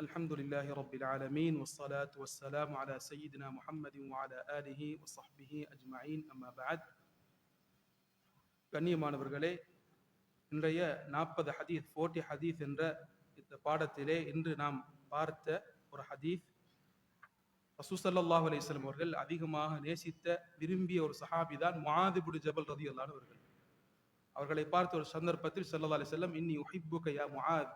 الحمد لله رب العالمين والصلاة والسلام على سيدنا محمد وعلى آله وصحبه أجمعين أما بعد கண்ணியமானவர்களே, இன்றைய 40 ஹதீஸ் 40 ஹதீஸ் என்ற இந்த பாடத்திலே இன்று நாம் பார்த்த ஒரு ஹதீஸ் ரசூல் ஸல்லல்லாஹு அலைஹி வஸல்லம் அவர்கள் அதிகமாக நேசித்த விரும்பிய ஒரு சஹாபி தான் முஆத் இப்னு ஜபல் ரலியல்லாஹு அன்ஹு அவர்கள். அவர்களை பார்த்த ஒரு சந்தர்ப்பத்தில் ஸல்லல்லாஹு அலைஹி வஸல்லம் இன்னி உஹிப்புக யா முஆத்,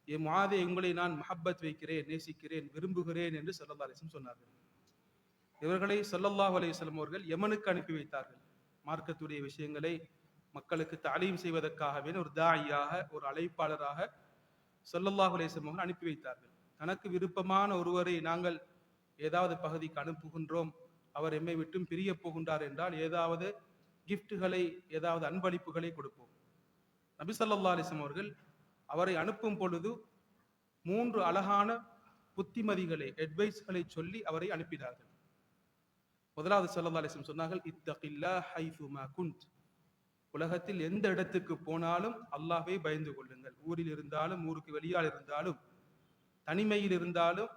ஏ முஆதே, உங்களை நான் மஹப்பத் வைக்கிறேன், நேசிக்கிறேன், விரும்புகிறேன் என்று ஸல்லல்லாஹு அலைஹி வஸல்லம் சொன்னார்கள். இவர்களை ஸல்லல்லாஹு அலைஹி வஸல்லம் அவர்கள் யமனுக்கு அனுப்பி வைத்தார்கள். மார்க்கத்துடைய விஷயங்களை மக்களுக்கு தலீம் செய்வதற்காகவே ஒரு தாயியாக, ஒரு அழைப்பாளராக ஸல்லல்லாஹு அலைஹி வஸல்லம் அவர்கள் அனுப்பி வைத்தார்கள். தனக்கு விருப்பமான ஒருவரை நாங்கள் ஏதாவது பகுதிக்கு அனுப்புகின்றோம், அவர் எம்மை விட்டும் பிரிய போகின்றார் என்றால் ஏதாவது கிஃப்ட்டுகளை, ஏதாவது அன்பளிப்புகளை கொடுப்போம். நபி ஸல்லல்லாஹு அலைஹி வஸல்லம் அவர்கள் அவரை அனுப்பும் பொழுது 3 அழகான புத்திமதிகளை, அட்வைஸ்களை சொல்லி அவரை அனுப்பினார்கள். முதலாவது ஸல்லல்லாஹு அலைஹி வஸல்லம் சொன்னார்கள், இத்தகில்லாஹ் ஹைசுமா குன்த், உலகத்தில் எந்த இடத்துக்கு போனாலும் அல்லாஹ்வை பயந்து கொள்ளுங்கள். ஊரில் இருந்தாலும், ஊருக்கு வெளியால் இருந்தாலும், தனிமையில் இருந்தாலும்,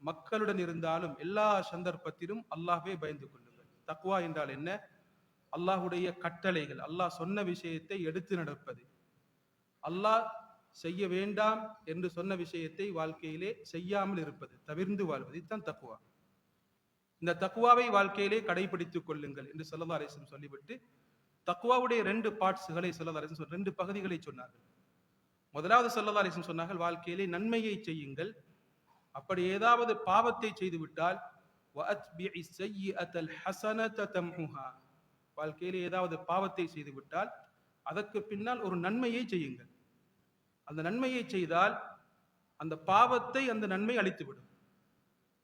மக்களுடன் இருந்தாலும், எல்லா சந்தர்ப்பத்திலும் அல்லாஹ்வை பயந்து கொள்ளுங்கள். தக்வா என்றால் என்ன? அல்லாஹ்வுடைய கட்டளைகள், அல்லாஹ் சொன்ன விஷயத்தை எடுத்து நடப்பது, அல்லாஹ் செய்ய வேண்டாம் என்று சொன்ன விஷயத்தை வாழ்க்கையிலே செய்யாமல் இருப்பது, தவிர்ந்து வாழ்வது, இதுதான் தக்வா. இந்த தக்வாவை வாழ்க்கையிலே கடைபிடித்துக் கொள்ளுங்கள் என்று ஸல்லல்லாஹு அலைஹி வஸல்லம் சொல்லிவிட்டு தக்வாவுடைய 2 பார்ட்ஸ்களை ஸல்லல்லாஹு அலைஹி வஸல்லம் 2 பகுதிகளை சொன்னார்கள். முதலாவது ஸல்லல்லாஹு அலைஹி வஸல்லம் சொன்னார்கள், வாழ்க்கையிலே நன்மையை செய்யுங்கள். அப்படி ஏதாவது பாவத்தை செய்துவிட்டால் வஅத்பிஇ ஸய்யிஅத்தல் ஹஸனத தம்ஹுஹா, வாழ்க்கையிலே ஏதாவது பாவத்தை செய்துவிட்டால் அதற்கு பின்னால் ஒரு நன்மையை செய்யுங்கள். அந்த நன்மையை செய்தால் அந்த பாவத்தை அந்த நன்மை அழித்துவிடும்.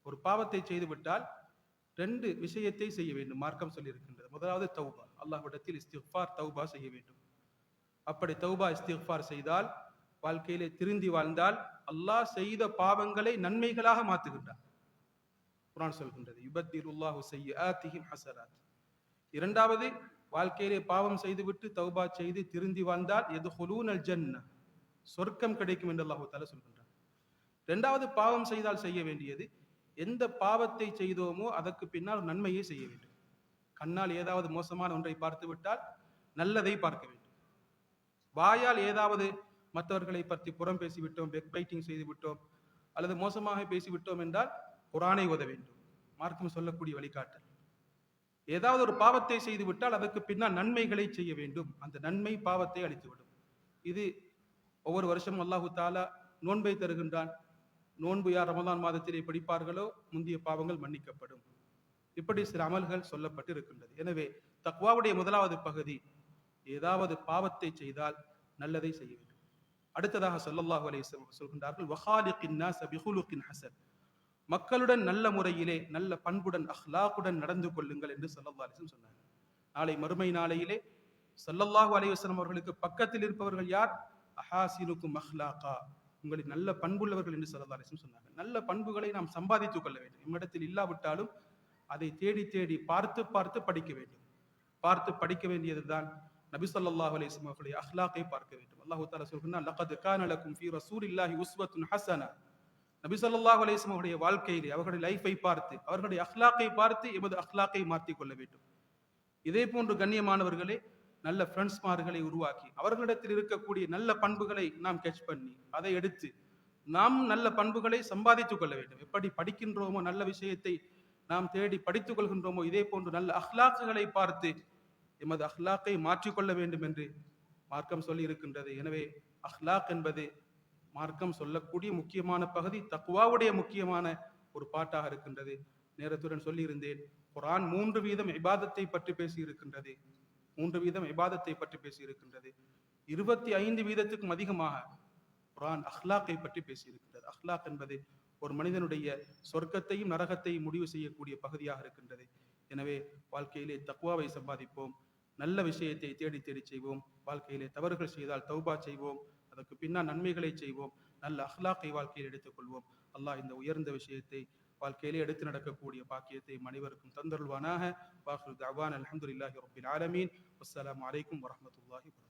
ஒரு பாவத்தை செய்துவிட்டால் 2 விஷயத்தை செய்ய வேண்டும், மார்க்கம் சொல்லியிருக்கின்றது. முதலாவது தௌபா, அல்லாஹ்விடத்தில் இஸ்திக்ஃபார், தௌபா செய்ய வேண்டும். அப்படி தௌபா இஸ்திக்ஃபார் செய்தால், வாழ்க்கையிலே திருந்தி வாழ்ந்தால், அல்லாஹ் செய்த பாவங்களை நன்மைகளாக மாற்றுகின்றார். குர்ஆன் சொல்கின்றது, யுபத்திலுல்லாஹு ஸய்யிஆத்திஹிம் ஹஸனாத். இரண்டாவது, வாழ்க்கையிலே பாவம் செய்துவிட்டு தௌபா செய்து திருந்தி வாழ்ந்தால் யதுகுலூனல் ஜன்னah, சொர்க்கம் கிடைக்கும் என்று அல்லாஹ் தஆலா சொல்கின்றார். இரண்டாவது, பாவம் செய்தால் செய்ய வேண்டியது, எந்த பாவத்தை செய்தோமோ அதற்கு பின்னால் நன்மையை செய்ய வேண்டும். கண்ணால் ஏதாவது மோசமான ஒன்றை பார்த்து விட்டால் நல்லதை பார்க்க வேண்டும். வாயால் ஏதாவது மற்றவர்களை பற்றி புறம் பேசிவிட்டோம், பெக்பைட்டிங் செய்து விட்டோம், அல்லது மோசமாக பேசிவிட்டோம் என்றால் குர்ஆனை ஓத வேண்டும், மார்க்கம் சொல்லக்கூடிய வழிகாட்டல். ஏதாவது ஒரு பாவத்தை செய்து விட்டால் அதற்கு பின்னால் நன்மைகளை செய்ய வேண்டும், அந்த நன்மை பாவத்தை அழித்துவிடும். இது ஒவ்வொரு வருஷமும் அல்லாஹு தஆலா நோன்பை தருகின்றான். நோன்பு யார் ரமதான் மாதத்திலே படிப்பார்களோ முந்திய பாவங்கள் மன்னிக்கப்படும். இப்படி சில அமல்கள் சொல்லப்பட்டு இருக்கின்றது. எனவே தக்வாவுடைய முதலாவது பகுதி, ஏதாவது பாவத்தை செய்தால் நல்லதை செய்ய வேண்டும். அடுத்ததாக ஸல்லல்லாஹு அலைஹி வஸல்லம் சொல்கின்றார்கள், வஹாலிகின் நாஸ பிகுலுகின் ஹஸன், மக்களுடன் நல்ல முறையிலே, நல்ல பண்புடன், அஹ்லாக்குடன் நடந்து கொள்ளுங்கள் என்று ஸல்லல்லாஹு அலைஹி வஸல்லம் சொன்னார்கள். நாளை மறுமை நாளையிலே ஸல்லல்லாஹு அலைஹி வஸல்லம் அவர்களுக்கு பக்கத்தில் இருப்பவர்கள் யார்? அஹாசினுக்கும் அஹ்லாகா, உங்களின் நல்ல பண்புள்ளவர்கள் என்று ஸல்லல்லாஹு அலைஹி வஸல்லம் சொன்னார்கள். நல்ல பண்புகளை நாம் சம்பாதித்துக் கொள்ள வேண்டும். நம்மிடத்தில் இல்லாவிட்டாலும் அதை தேடி தேடி பார்த்து பார்த்து படிக்க வேண்டும். பார்த்து படிக்க வேண்டியதுதான் நபி ஸல்லல்லாஹு அலைஹி வஸல்லம் அவர்களுடைய அஹ்லாக்கை பார்க்க வேண்டும். அல்லாஹ் தஆலா சொல்கிறான், லகத் கான லகும் ஃபீ ரசூலில்லாஹி உஸ்வத்துன் ஹஸனா, நபி ஸல்லல்லாஹு அலைஹி வஸல்லம் அவருடைய வாழ்க்கையிலே, அவர்களுடைய லைஃபை பார்த்து, அவர்களுடைய அஹ்லாக்கை பார்த்து எமது அஹ்லாக்கை மாற்றிக் கொள்ள வேண்டும். இதே போன்று கண்ணியமானவர்களே, நல்ல ஃப்ரெண்ட்ஸ்மார்களை உருவாக்கி அவர்களிடத்தில் இருக்கக்கூடிய நல்ல பண்புகளை நாம் கேட்ச் பண்ணி அதை எடுத்து நாம் நல்ல பண்புகளை சம்பாதித்துக் கொள்ள வேண்டும். எப்படி படிக்கின்றோமோ, நல்ல விஷயத்தை நாம் தேடி படித்துக் கொள்கின்றோமோ, இதே போன்று நல்ல அஹ்லாக்குகளை பார்த்து எமது அஹ்லாக்கை மாற்றிக்கொள்ள வேண்டும் என்று மார்க்கம் சொல்லி இருக்கின்றது. எனவே அஹ்லாக் என்பது மார்க்கம் சொல்லக்கூடிய முக்கியமான பகுதி, தக்வாவுடைய முக்கியமான ஒரு பாட்டாக இருக்கின்றது. நேரத்துடன் சொல்லி இருந்தேன், குர்ஆன் 3 வீதம் இபாதத்தை பற்றி பேசி இருக்கின்றது. 3 வீதம் இபாதத்தை பற்றி பேசி இருக்கின்றது. 25 வீதத்துக்கும் அதிகமாக குர்ஆன் அஹ்லாக்கை பற்றி பேசி இருக்கின்றது. அஹ்லாக் என்பது ஒரு மனிதனுடைய சொர்க்கத்தையும் நரகத்தையும் முடிவு செய்யக்கூடிய பகுதியாக இருக்கின்றது. எனவே வாழ்க்கையிலே தக்வாவை சம்பாதிப்போம், நல்ல விஷயத்தை தேடி தேடி செய்வோம். வாழ்க்கையிலே தவறுகள் செய்தால் தௌபா செய்வோம், அதற்கு பின்னால் நன்மைகளை செய்வோம், நல்ல அஹ்லாக்கை வாழ்க்கையில் எடுத்துக் கொள்வோம். அல்லாஹ் இந்த உயர்ந்த விஷயத்தை வாழ்க்கையிலே எடுத்து நடக்கக்கூடிய பாக்கியத்தை அனைவருக்கும் தந்தருள்வானாக. வாஹிரு தஅவானா அல்ஹம்துலில்லாஹி ரப்பில் ஆலமீன். வஸ்ஸலாமு அலைக்கும் வரஹ்மத்துல்லாஹி வபரகாத்துஹு.